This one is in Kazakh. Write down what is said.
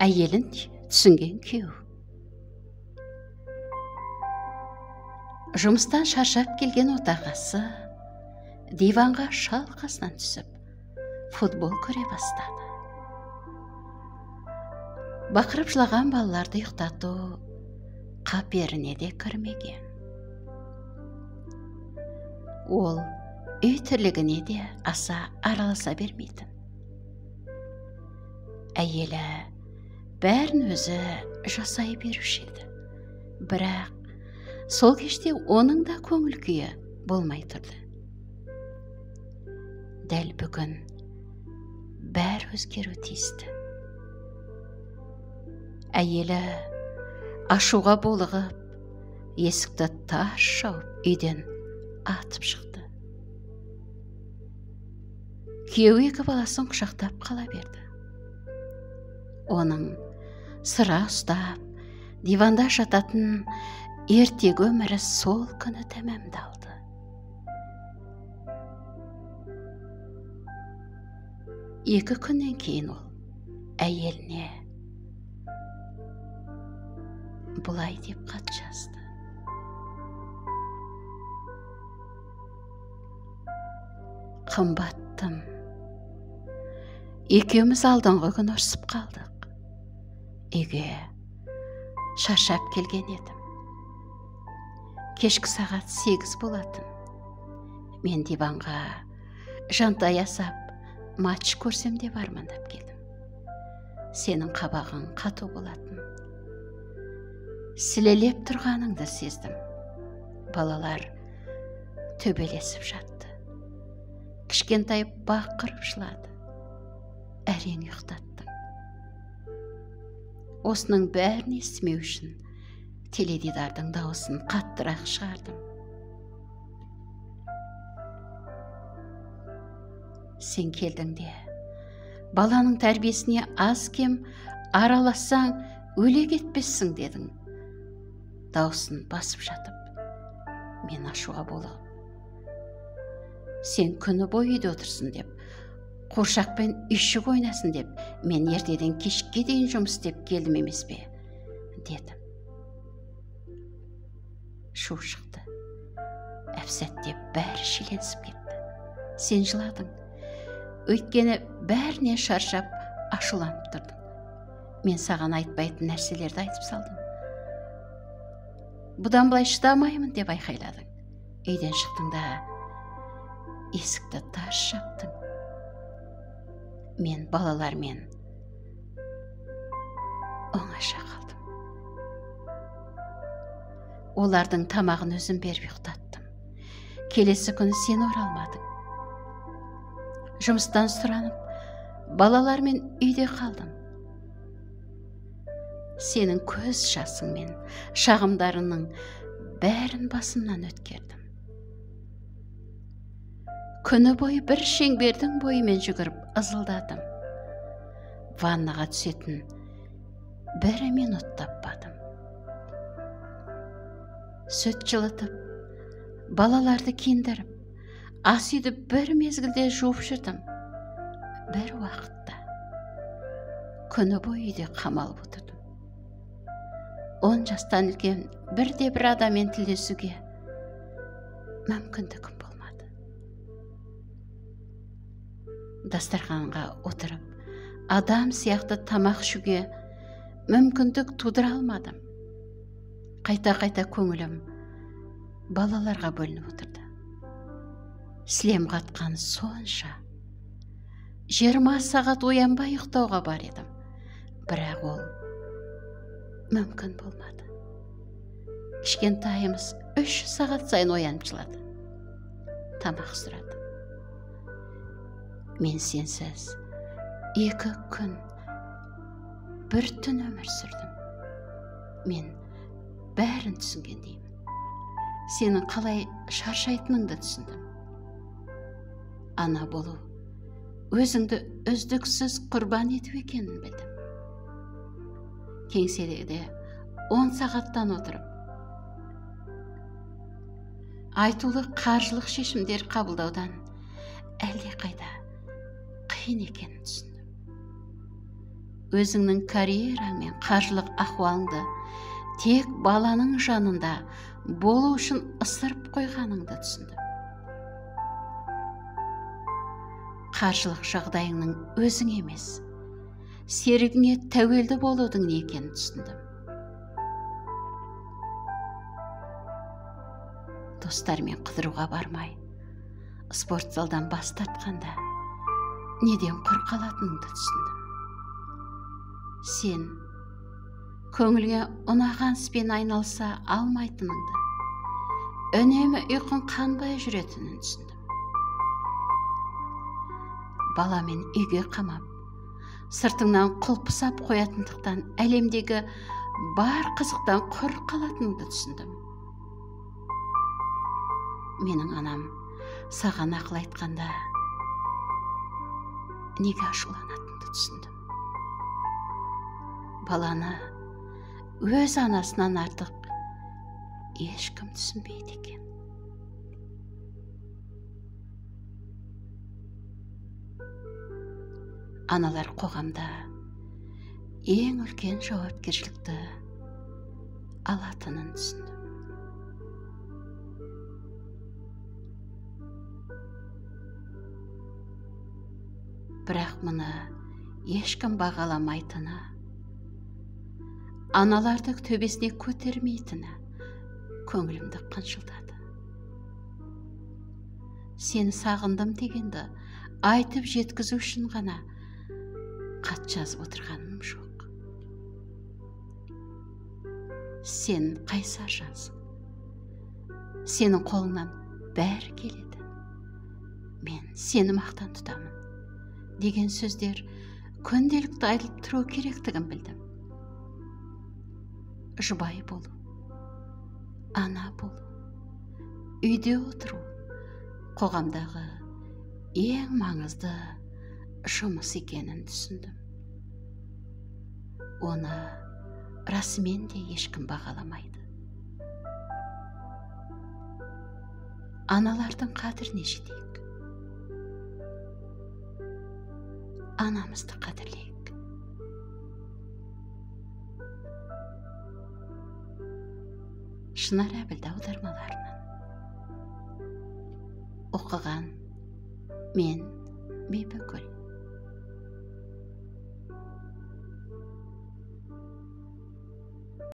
әйелін түсінген күйеу. Жұмыстан шаршап келген отағасы диванға шалқасынан түсіп, футбол көре бастады. Бақырып жылаған балаларды ұйықтату қаперіне де кірмеген. Ол үй тірлігіне де аса араласа бермейтін. Әйелі бәрін өзі жасай беруші еді. Бірақ сол кеште оның да көңіл күйі болмай тұрды. Дәл бүгін бәр өзгеру тиісті. Әйелі ашуға булығып, есікті тарс жауып, үйден атып шықты. Күйеу екі баласын құшақтап қала берді. Оның сыра ұстап, диванда жататын ертегі өмірі сол күні тәмамдалды. Екі күннен кейін ол әйеліне бұлай деп хат жазды. Қымбаттым, екеуміз алдыңғы күн ұрсып қалдық. Үйге шаршап келген едім. Кешкі сағат 8 болатын. Мен диванға жантая сап, матч көрсем деп армандап келдім. Сенің қабағың қату болатын. Сілелеп тұрғаныңды сездім. Балалар төбелесіп жатты. Кішкентай бақырып жылады. Әрең ұйықтаттым. Осының бәрін естімеу үшін теледидардың дауысын қаттырақ шығардым. Сен келдің де, баланың тәрбиесіне аз кем аралассаң өле кетпессің дедің. Дауысын басып жатып, мен ашуға булығып. Сен күні бойы үйде отырсын деп, қуыршақпен үйшік ойнасын деп, мен ертеден кешке дейін жұмыс істеп келдім емес пе, дедім. Шу шықты. Әп-сәтте бәрі шиеленісіп кетті. Сен жыладың. Өйткені бәріне шаршап, ашуланып тұрдың. Мен саған айтпайтын нәрселерді айтып салдым. Бұдан былай шыдамаймын деп айқайладың. Үйден шықтың да есікті тарс жаптың. Мен балалармен оңаша қалдым. Олардың тамағын өзім беріп ұйықтаттым. Келесі күні сен оралмадың. Жұмыстан сұранып, балалармен үйде қалдым. Сенің көз жасыңмен шағымдарының бәрін басымнан өткердім. Күні бойы бір шеңбердің бойымен жүгіріп ызылдадым. Ваннаға түсетін бір минут таппадым. Сүт жылытып, балаларды киіндіріп, ас үйді бір мезгілде жуып жүрдім. Бір уақытта күні бойы үйде қамалып отырдым. 10 жастан үлкен бірде-бір адаммен тілдесуге мүмкіндігім болмады. Дастарханға отырып, адам сияқты тамақ ішуге мүмкіндік тудыра алмадым. Қайта-қайта көңілім балаларға бөлініп отырды. Сілем қатқан сонша 20 сағат оянбай ұйықтауға бар едім. Бірақ ол мүмкін болмады. Кішкентайымыз 3 сағат сайын оянып жылады. Тамақ сұрады. Мен сенсіз 2 күн, 1 түн өмір сүрдім. Мен бәрін түсінгендеймін. Сенің қалай шаршайтыныңды түсіндім. Ана болу, өзіңді үздіксіз құрбан ету екенін білдім. Кеңседе 10 сағаттан отырып, айтулы қаржылық шешімдер қабылдаудан әлде қайда қиын екенін түсіндім. өзіңнің карьераң мен қаржылық ахуалыңды тек баланың жанында болу үшін ысырып қойғаныңды түсіндім. Қаржылық жағдайыңның өзің емес, серігіңе тәуелді болудың не екенін түсіндім. Достармен қыдыруға бармай, спортзалдан бас тартқанда неден құр қалатыныңды түсіндім. Сен көңілге ұнаған іспен айналыса алмайтыныңды, үнемі ұйқың қанбай жүретінін түсіндім. Баламен үйге қамап, сыртыңнан құлпысап қоятындықтан әлемдегі бар қызықтан құр қалатыныңды түсіндім. Менің анам саған ақыл айтқанда неге ашуланатынымды түсіндім. Баланы өз анасынан артық ешкім түсінбейді екен. Аналар қоғамда ең үлкен жауапкершілікті алатынын түсіндім. Бірақ мұны ешкім бағаламайтыны, аналарды төбесіне көтермейтіні көңілімді қынжылтады. Сені сағындым дегенді айтып жеткізу үшін ғана хат жазып отырғаным жоқ. Сен қайсар жансың. Сенің қолыңнан бәрі келеді. Мен сені мақтан тұтамын деген сөздер күнделікті айтылып тұру керектігін білдім. Жұбай болу, ана болу, үйде отыру қоғамдағы ең маңызды жұмыс екенін түсіндім. Оны расымен де ешкім бағаламайды. Аналардың қадіріне жетейік. Анамызды қадірлейік. Шынар Әбілді аудармаларынан. Оқыған мен Бибігүл.